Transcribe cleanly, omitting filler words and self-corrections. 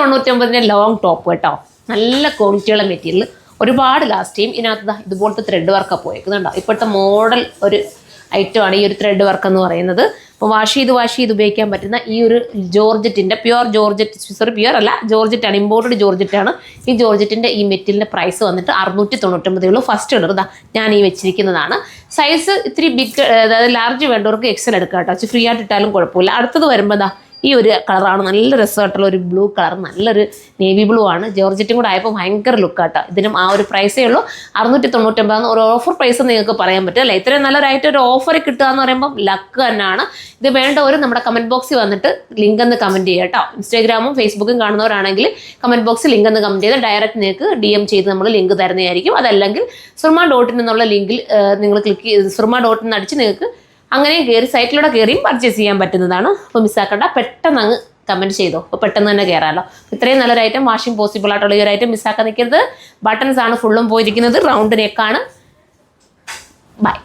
199 long top കേട്ടോ. നല്ല ക്വാളിറ്റിയുള്ള മെറ്റീരിയൽ, ഒരുപാട് ലാസ്റ്റ് ചെയ്യും. ഇതിനകത്ത് ഇതുപോലത്തെ ത്രെഡ് വർക്കൊക്കെ പോയേക്കുന്നുണ്ടോ. ഇപ്പോഴത്തെ മോഡൽ ഒരു ഐറ്റമാണ് ഈ ഒരു ത്രെഡ് വർക്ക് എന്ന് പറയുന്നത്. അപ്പോൾ വാഷ് ചെയ്ത് ഉപയോഗിക്കാൻ പറ്റുന്ന ഈ ഒരു ജോർജറ്റിൻ്റെ പ്യുവർ പ്യുവർ അല്ല, ജോർജറ്റാണ്, ഇമ്പോർട്ടഡ് ജോർജറ്റാണ്. ഈ ജോർജറ്റിൻ്റെ ഈ മെറ്റീരിയലിൻ്റെ പ്രൈസ് വന്നിട്ട് 699 ഉള്ളൂ. ഫസ്റ്റ് കളർ ഇതാ ഞാൻ ഈ വെച്ചിരിക്കുന്നതാണ്. സൈസ് ഇത്തിരി ബിഗ്, അതായത് ലാർജ് വേണ്ടവർക്ക് എക്സൽ എടുക്കാം കേട്ടോ. ഫ്രീ ആയിട്ട് ഇട്ടാലും കുഴപ്പമില്ല. അടുത്തത് വരുമ്പോൾ ഇതാ ഈ ഒരു കളറാണ്, നല്ല രസമായിട്ടുള്ള ഒരു ബ്ലൂ കളർ, നല്ലൊരു നേവി ബ്ലൂ ആണ്. ജോർജറ്റും കൂടെ ആയപ്പോൾ ഭയങ്കര ലുക്കാട്ടോ. ഇതിനും ആ ഒരു പ്രൈസേ ഉള്ളൂ, 699. ഒരു ഓഫർ പ്രൈസ് നിങ്ങൾക്ക് പറയാൻ പറ്റും അല്ലേ. ഇത്രയും നല്ലൊരായിട്ട് ഒരു ഓഫർ കിട്ടുക എന്ന് പറയുമ്പോൾ ലക്ക് തന്നെയാണ്. ഇത് വേണ്ടവർ നമ്മുടെ കമൻറ്റ് ബോക്സിൽ വന്നിട്ട് ലിങ്ക് എന്ന് കമൻറ്റ് ചെയ്യുക കേട്ടോ. ഇൻസ്റ്റാഗ്രാമും ഫേസ്ബുക്കും കാണുന്നവരാണെങ്കിൽ കമൻറ്റ് ബോക്സിൽ ലിങ്ക് എന്ന് കമൻറ്റ് ചെയ്താൽ ഡയറക്റ്റ് നിങ്ങൾക്ക് DM ചെയ്ത് നമ്മൾ ലിങ്ക് തരുന്നതായിരിക്കും. അതല്ലെങ്കിൽ surma.in എന്നുള്ള ലിങ്കിൽ നിങ്ങൾ ക്ലിക്ക് ചെയ്ത് surma.in അടിച്ച് നിങ്ങൾക്ക് അങ്ങനെയും കയറി സൈറ്റിലൂടെ കയറിയും പർച്ചേസ് ചെയ്യാൻ പറ്റുന്നതാണ്. അപ്പോൾ മിസ്സാക്കണ്ട, പെട്ടെന്ന് അങ്ങ് കമൻറ്റ് ചെയ്തോ, അപ്പോൾ പെട്ടെന്ന് തന്നെ കയറാമല്ലോ. ഇത്രയും നല്ലൊരു ഐറ്റം, വാഷിംഗ് പോസിബിൾ ആയിട്ടുള്ള ഈ ഒരു ഐറ്റം മിസ്സാക്കാൻ നിൽക്കരുത്. ബട്ടൺസ് ആണ് ഫുള്ളും പോയിരിക്കുന്നത്, റൗണ്ട് നെക്കാണ്. ബൈ.